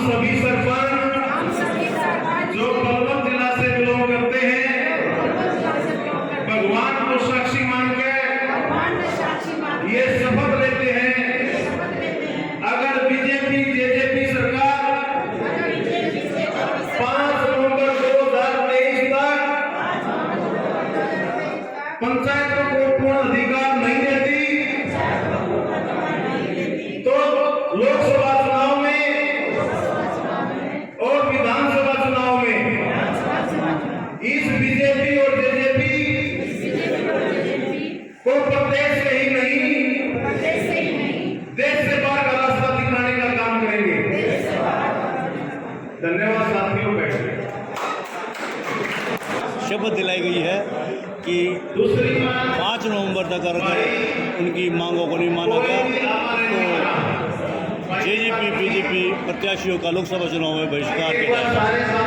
सभी सरपंच जो पलवल जिला से बिलोंग करते हैं, भगवान को साक्षी मानकर ये शपथ लेते हैं, अगर बीजेपी जेजेपी सरकार 5 नवंबर 2023 तक पंचायतों को पूर्ण अधिकार नहीं देती तो लोकसभा चुनाव में और विधानसभा चुनाव में इस बीजेपी और जेजेपी को प्रदेश से ही नहीं देश से बाहर का रास्ता दिखाने का काम करेंगे। धन्यवाद साथियों। शपथ दिलाई गई है कि 5 नवंबर तक अगर उनकी मांगों को नहीं माना गया तो जेजेपी बीजेपी प्रत्याशियों का लोकसभा चुनाव में बहिष्कार किया जाएगा।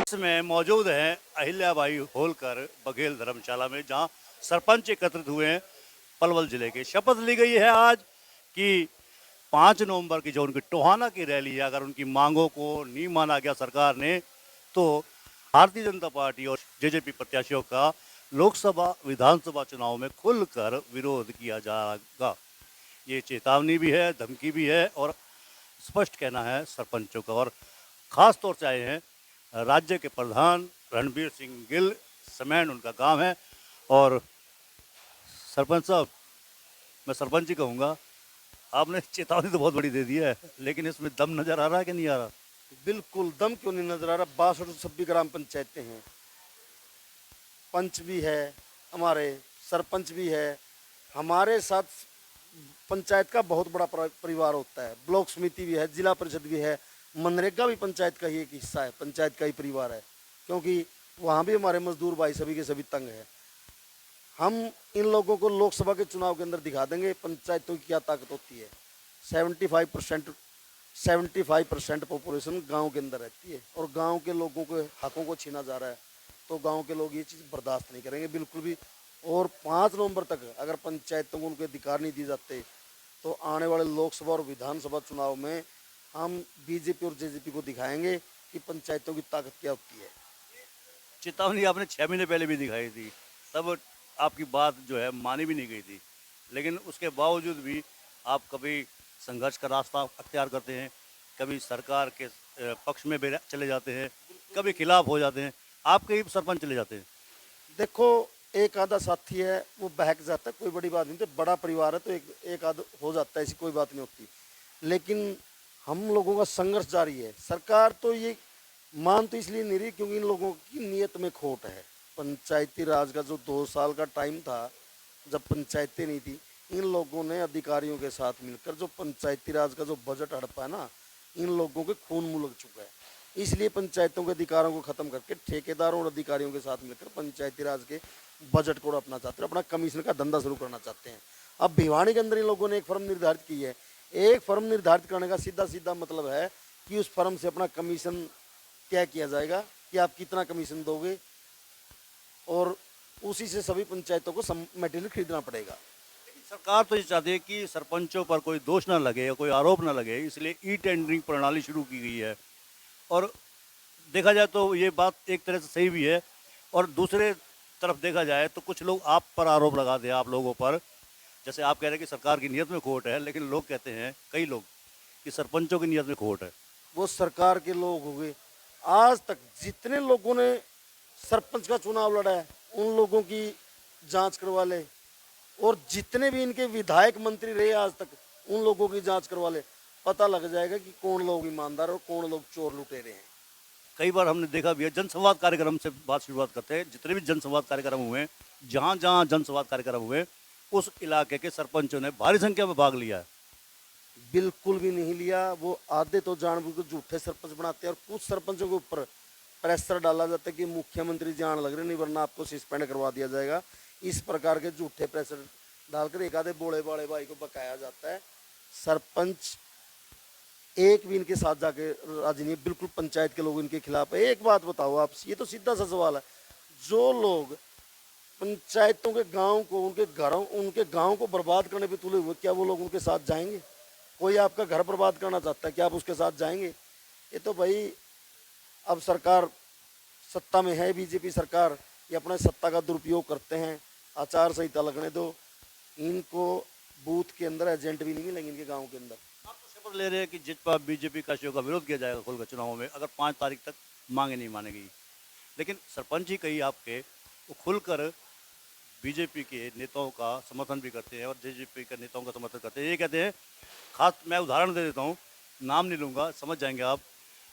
इसमें मौजूद हैं अहिल्याबाई होलकर बघेल धर्मशाला में, जहां सरपंच एकत्रित हुए हैं पलवल जिले के। शपथ ली गई है आज कि 5 नवंबर की जो उनकी टोहाना की रैली है, अगर उनकी मांगों को नहीं माना गया सरकार ने तो भारतीय जनता पार्टी और जेजेपी प्रत्याशियों का लोकसभा विधानसभा चुनाव में खुलकर विरोध किया जाएगा। ये चेतावनी भी है, धमकी भी है और स्पष्ट कहना है सरपंचों का। और ख़ास तौर से आए हैं राज्य के प्रधान रणबीर सिंह गिल, समैन उनका गांव है। और सरपंच साहब, मैं सरपंच ही कहूँगा, आपने चेतावनी तो बहुत बड़ी दे दी है, लेकिन इसमें दम नज़र आ रहा है कि नहीं आ रहा? बिल्कुल दम क्यों नहीं नजर आ रहा। 62 ग्राम पंचायतें हैं, पंच भी है, हमारे सरपंच भी है, हमारे साथ पंचायत का बहुत बड़ा परिवार होता है, ब्लॉक समिति भी है, जिला परिषद भी है, मनरेगा भी पंचायत का ही एक हिस्सा है, पंचायत का ही परिवार है, क्योंकि वहाँ भी हमारे मजदूर भाई सभी के सभी तंग है। हम इन लोगों को लोकसभा के चुनाव के अंदर दिखा देंगे पंचायतों की क्या ताकत होती है। 75% पॉपुलेशन गांव के अंदर रहती है और गांव के लोगों के हकों को छीना जा रहा है, तो गांव के लोग ये चीज़ बर्दाश्त नहीं करेंगे बिल्कुल भी। और 5 नवंबर तक अगर पंचायतों को उनके अधिकार नहीं दिए जाते तो आने वाले लोकसभा और विधानसभा चुनाव में हम बीजेपी और जेजेपी को दिखाएंगे कि पंचायतों की ताकत क्या होती है। चेतावनी आपने 6 महीने पहले भी दिखाई थी, तब आपकी बात जो है मानी भी नहीं गई थी, लेकिन उसके बावजूद भी आप कभी संघर्ष का रास्ता अख्तियार करते हैं, कभी सरकार के पक्ष में भी चले जाते हैं, कभी खिलाफ हो जाते हैं, आपके ही सरपंच चले जाते हैं। देखो, एक आधा साथी है वो बहक जाता है, कोई बड़ी बात नहीं, तो बड़ा परिवार है तो एक आधा हो जाता है, ऐसी कोई बात नहीं होती। लेकिन हम लोगों का संघर्ष जारी है। सरकार तो ये मान तो इसलिए नहीं रही क्योंकि इन लोगों की नीयत में खोट है। पंचायती राज का जो 2 साल का टाइम था जब पंचायतें नहीं थी, इन लोगों ने अधिकारियों के साथ मिलकर जो पंचायती राज का जो बजट हड़पा है ना, इन लोगों के खून मुलक चुका है। इसलिए पंचायतों के अधिकारों को खत्म करके ठेकेदारों और अधिकारियों के साथ मिलकर पंचायती राज के बजट को अपना चाहते हैं, अपना कमीशन का धंधा शुरू करना चाहते हैं। अब भिवानी के अंदर इन लोगों ने एक फर्म निर्धारित की है। एक फर्म निर्धारित करने का सीधा सीधा मतलब है कि उस फर्म से अपना कमीशन तय किया जाएगा कि आप कितना कमीशन दोगे, और उसी से सभी पंचायतों को मटेरियल खरीदना पड़ेगा। सरकार तो ये चाहती है कि सरपंचों पर कोई दोष ना लगे या कोई आरोप ना लगे, इसलिए ई टेंडरिंग प्रणाली शुरू की गई है। और देखा जाए तो ये बात एक तरह से सही भी है, और दूसरे तरफ देखा जाए तो कुछ लोग आप पर आरोप लगाते हैं, आप लोगों पर। जैसे आप कह रहे हैं कि सरकार की नीयत में खोट है, लेकिन लोग कहते हैं, कई लोग, कि सरपंचों की नीयत में खोट है। वो सरकार के लोग हो गए। आज तक जितने लोगों ने सरपंच का चुनाव लड़ा है उन लोगों की जांच करवा ले, और जितने भी इनके विधायक मंत्री रहे आज तक उन लोगों की जांच करवा ले, पता लग जाएगा कि कौन लोग ईमानदार और कौन लोग चोर लुटेरे हैं। कई बार हमने देखा भी है, जनसंवाद कार्यक्रम से बात शुरुआत करते हैं। जितने भी जनसंवाद कार्यक्रम हुए, जहाँ जहाँ जनसंवाद कार्यक्रम हुए, उस इलाके के सरपंचों ने भारी संख्या में भाग लिया है। बिल्कुल भी नहीं लिया। वो आधे तो जानबूझकर झूठे सरपंच बनाते हैं, और कुछ सरपंचों के ऊपर प्रेशर डाला जाता है कि मुख्यमंत्री जान लग रहे नहीं वरना आपको सस्पेंड करवा दिया जाएगा। इस प्रकार के झूठे प्रेशर डालकर एक आधे बोले बाले भाई को बकाया जाता है। सरपंच एक भी इनके साथ जाके राजी नहीं, बिल्कुल पंचायत के लोग इनके खिलाफ है। एक बात बताओ आप, ये तो सीधा सा सवाल है, जो लोग पंचायतों के गांव को, उनके घरों, उनके गांव को बर्बाद करने पे तुले हुए, क्या वो लोग उनके साथ जाएंगे? कोई आपका घर बर्बाद करना चाहता है, क्या आप उसके साथ जाएंगे? ये तो भाई अब सरकार सत्ता में है, बीजेपी सरकार, ये अपने सत्ता का दुरुपयोग करते हैं। आचार संहिता लगने दो, इनको बूथ के अंदर एजेंट भी नहीं मिलेंगे इनके गांव के अंदर। आप तो शपथ ले रहे हैं कि जिस पर बीजेपी का का विरोध किया जाएगा खुलकर चुनावों में, अगर 5 तारीख तक मांगे नहीं मानेगी। लेकिन सरपंच ही कई आपके वो खुलकर बीजेपी के नेताओं का समर्थन भी करते हैं और जेजेपी के नेताओं का समर्थन करते हैं। ये कहते हैं, खास मैं उदाहरण दे देता हूँ, नाम नहीं लूँगा, समझ जाएंगे आप।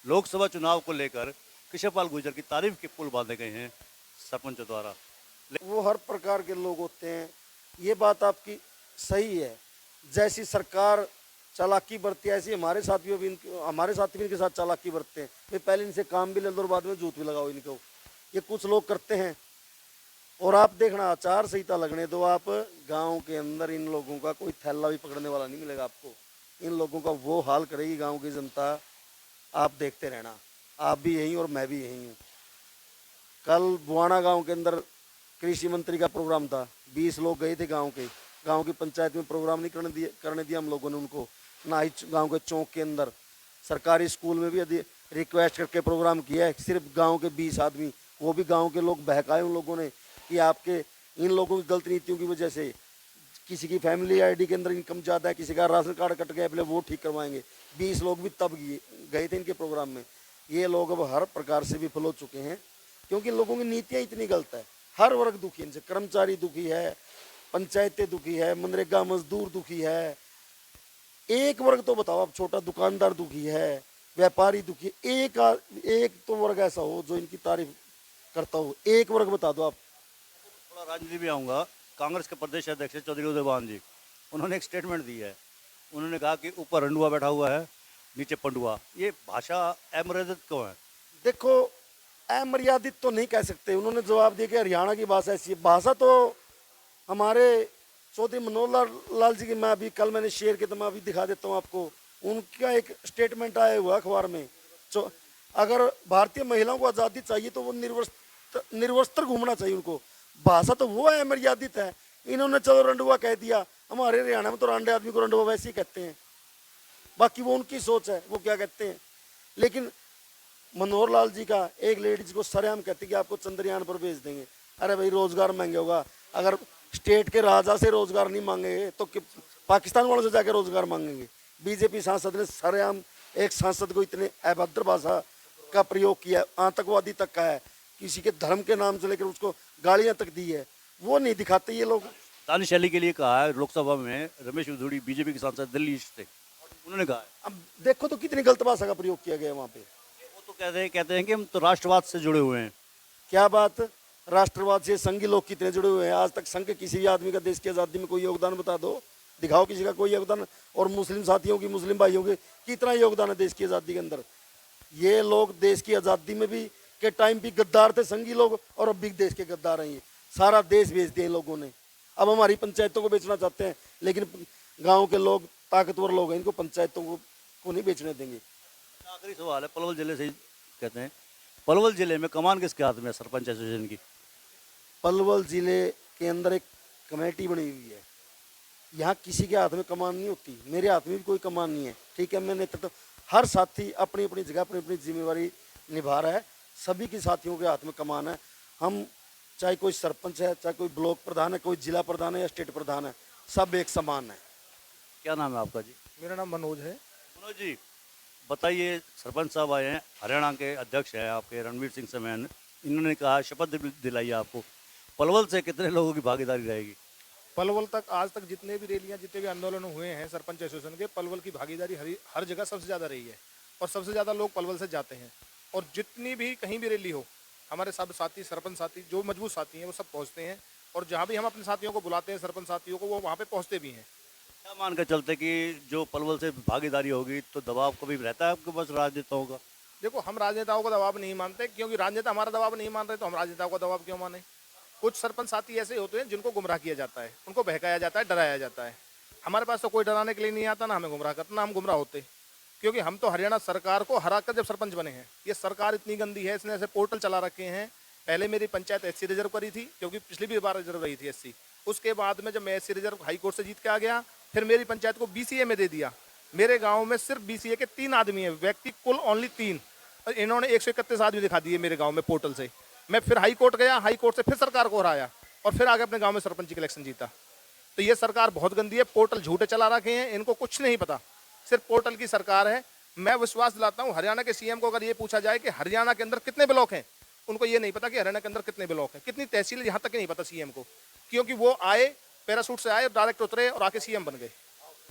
लोकसभा चुनाव को लेकर कृष्णपाल गुर्जर की तारीफ के पुल बांधे गए हैं सरपंचों द्वारा। वो हर प्रकार के लोग होते हैं, ये बात आपकी सही है। जैसी सरकार चालाकी बरती है, ऐसी हमारे साथियों भी हमारे साथी भी इनके साथ चालाकी बरतते हैं। वे पहले इनसे काम भी ले लो और बाद में जूत भी लगाओ इनको, ये कुछ लोग करते हैं। और आप देखना, आचार संहिता लगने दो, आप गांव के अंदर इन लोगों का कोई थैला भी पकड़ने वाला नहीं मिलेगा आपको। इन लोगों का वो हाल करेगी गांव की जनता, आप देखते रहना। आप भी यहीं और मैं भी यहीं हूँ। कल बुआना गांव के अंदर कृषि मंत्री का प्रोग्राम था, 20 लोग गए थे गांव की पंचायत में प्रोग्राम नहीं करने दिया हम लोगों ने उनको, ना ही गांव के चौक के अंदर। सरकारी स्कूल में भी रिक्वेस्ट करके प्रोग्राम किया है, सिर्फ गांव के 20 आदमी, वो भी गांव के लोग बहकाए उन लोगों ने कि आपके इन लोगों की गलत नीतियों की वजह से किसी की फैमिली आईडी के अंदर इनकम ज़्यादा है, किसी का राशन कार्ड कट गया, पहले वो ठीक करवाएंगे। 20 लोग भी तब गए थे इनके प्रोग्राम में। ये लोग अब हर प्रकार से विफल हो चुके हैं, क्योंकि लोगों की नीतियाँ इतनी गलत है। हर वर्ग दुखी है इनसे, कर्मचारी दुखी है, पंचायतें दुखी है, मनरेगा मजदूर दुखी है। एक वर्ग तो बताओ आप, छोटा दुकानदार दुखी है, व्यापारी दुखी है। एक तो वर्ग ऐसा हो जो इनकी तारीफ करता हो, एक वर्ग बता दो आप। थोड़ा राजनीति में आऊँगा। कांग्रेस के प्रदेश अध्यक्ष चौधरी उदयभान जी, उन्होंने एक स्टेटमेंट दी है। उन्होंने कहा कि ऊपर रंडुआ बैठा हुआ है, नीचे पंडुआ। ये भाषा अमर्यादित क्यों है? देखो, अमर्यादित तो नहीं कह सकते। उन्होंने जवाब दिया कि हरियाणा की भाषा ऐसी है। भाषा तो हमारे चौधरी मनोहर लाल जी की, मैं अभी कल मैंने शेयर किया, तो मैं अभी दिखा देता हूँ आपको। उनका एक स्टेटमेंट आया हुआ अखबार में, अगर भारतीय महिलाओं को आज़ादी चाहिए तो वो निर्वस्त्र घूमना चाहिए उनको। भाषा तो वो है अमर्यादित है। इन्होंने चलो रंडुआ कह दिया, हमारे हरियाणा में तो रांडे आदमी को रंडुआ वैसे ही कहते हैं। बाकी वो उनकी सोच है, वो क्या कहते हैं। लेकिन मनोहर लाल जी का एक लेडीज को सरेआम कहती कि आपको चंद्रयान पर भेज देंगे। अरे भाई, रोजगार महंगे होगा। अगर स्टेट के राजा से रोजगार नहीं मांगेंगे तो पाकिस्तान वालों से जाकर रोजगार मांगेंगे। बीजेपी सांसद ने सरेआम एक सांसद को इतने अभद्र भाषा का प्रयोग किया, आतंकवादी तक का है, किसी के धर्म के नाम से लेकर उसको गालियां तक दी है। वो नहीं दिखाते ये लोग। दानिश अली के लिए कहा है लोकसभा में रमेश उधूड़ी, बीजेपी के सांसद दिल्ली से, उन्होंने कहा है। अब देखो तो कितनी गलत भाषा का प्रयोग किया गया वहाँ पे। वो तो कहते हैं कि हम तो राष्ट्रवाद से जुड़े हुए हैं। क्या बात, राष्ट्रवाद से संघी लोग कितने जुड़े हुए हैं? आज तक संघ के किसी भी आदमी का देश की आज़ादी में कोई योगदान बता दो, दिखाओ किसी का कोई योगदान। और मुस्लिम साथियों की, मुस्लिम भाइयों के कितना योगदान है देश की आज़ादी के अंदर। ये लोग देश की आज़ादी में भी के टाइम भी गद्दार थे संघी लोग, और अब भी देश के गद्दार हैं। ये सारा देश बेच दिया इन लोगों ने। अब हमारी पंचायतों को बेचना चाहते हैं, लेकिन गाँव के लोग ताकतवर लोग हैं, इनको पंचायतों को नहीं बेचने देंगे। आखिरी सवाल है, पलवल जिले से कहते हैं, पलवल जिले में कमान किसके हाथ में है सरपंच एसोसिएशन की? पलवल जिले के अंदर एक कमेटी बनी हुई है। यहाँ किसी के हाथ में कमान नहीं होती, मेरे हाथ में भी कोई कमान नहीं है। ठीक है, मैं नेतृत्व, हर साथी अपनी अपनी जगह अपनी अपनी जिम्मेवारी निभा रहा है। सभी के साथियों के हाथ में कमान है। हम चाहे कोई सरपंच है, चाहे कोई ब्लॉक प्रधान है, कोई जिला प्रधान है या स्टेट प्रधान है, सब एक समान है। क्या नाम है आपका जी? मेरा नाम मनोज है। मनोज जी, बताइए, सरपंच साहब आए हैं, हरियाणा के अध्यक्ष हैं आपके रणवीर सिंह समेन, इन्होंने कहा शपथ दिलाई आपको। पलवल से कितने लोगों की भागीदारी रहेगी? पलवल तक आज तक जितने भी रैलियां, जितने भी आंदोलन हुए हैं सरपंच एसोसिएशन के, पलवल की भागीदारी हर जगह सबसे ज़्यादा रही है और सबसे ज़्यादा लोग पलवल से जाते हैं। और जितनी भी कहीं भी रैली हो, हमारे सब साथी, सरपंच साथी जो मजबूत साथी हैं वो सब पहुँचते हैं। और जहाँ भी हम अपने साथियों को बुलाते हैं, सरपंच साथियों को, वो वहाँ पे पहुँचते भी हैं। क्या मान कर चलते कि जो पलवल से भागीदारी होगी तो दबाव कभी रहता है आपके पास राजनेताओं का? देखो, हम राजनेताओं का दबाव नहीं मानते, क्योंकि राजनेता हमारा दबाव नहीं मान रहे तो हम राजनेताओं का दबाव क्यों माने। कुछ सरपंच साथी ऐसे होते हैं जिनको गुमराह किया जाता है, उनको बहकाया जाता है, डराया जाता है। हमारे पास तो कोई डराने के लिए नहीं आता, ना हमें गुमराह करता, ना हम गुमराह होते। क्योंकि हम तो हरियाणा सरकार को हरा कर जब सरपंच बने हैं। ये सरकार इतनी गंदी है, इसने ऐसे पोर्टल चला रखे हैं। पहले मेरी पंचायत SC रिजर्व करी थी, क्योंकि पिछली भी बार रिजर्व रही थी SC। उसके बाद में जब मैं SC रिजर्व हाई कोर्ट से जीत के आ गया, फिर मेरी पंचायत को BCA में दे दिया। मेरे गांव में सिर्फ बीसीए के 3 आदमी हैं, व्यक्ति कुल ओनली 3, और इन्होंने 131 आदमी दिखा दिए मेरे गांव में पोर्टल से। मैं फिर हाई कोर्ट गया, हाई कोर्ट से फिर सरकार को हराया और फिर आगे अपने गांव में सरपंच की इलेक्शन जीता। तो ये सरकार बहुत गंदी है, पोर्टल झूठे चला रखे हैं, इनको कुछ नहीं पता, सिर्फ पोर्टल की सरकार है। मैं विश्वास दिलाता हूँ हरियाणा के सीएम को अगर ये पूछा जाए कि हरियाणा के अंदर कितने ब्लॉक हैं, उनको ये नहीं पता कि हरियाणा के अंदर कितने ब्लॉक हैं, कितनी तहसील, यहाँ तक नहीं पता सीएम को, क्योंकि वो आए पैरासूट से आए, डायरेक्ट उतरे और आके सीएम बन गए।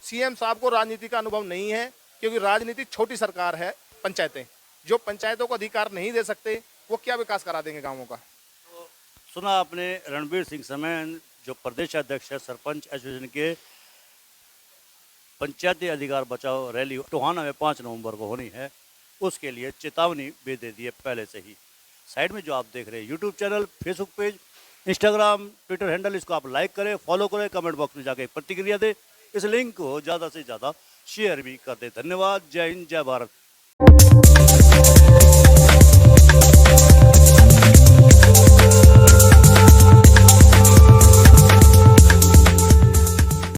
सीएम साहब को राजनीति का अनुभव नहीं है, क्योंकि राजनीति छोटी सरकार है, पंचायतें, जो पंचायतों को अधिकार नहीं दे सकते वो क्या विकास करा देंगे गाँवों का। सुना आपने रणबीर सिंह समेन जो प्रदेश अध्यक्ष है सरपंच एसोसिएशन के, पंचायती अधिकार बचाओ रैली टोहाना में 5 नवंबर को होनी है, उसके लिए चेतावनी भी दे दी है पहले से ही। साइड में जो आप देख रहे हैं YouTube channel, Facebook page, Instagram, Twitter handle, इसको आप लाइक करें, फॉलो करें, कमेंट बॉक्स में जाके प्रतिक्रिया दें, इस लिंक को ज़्यादा से ज़्यादा शेयर भी कर दें। धन्यवाद। जय हिंद, जय भारत।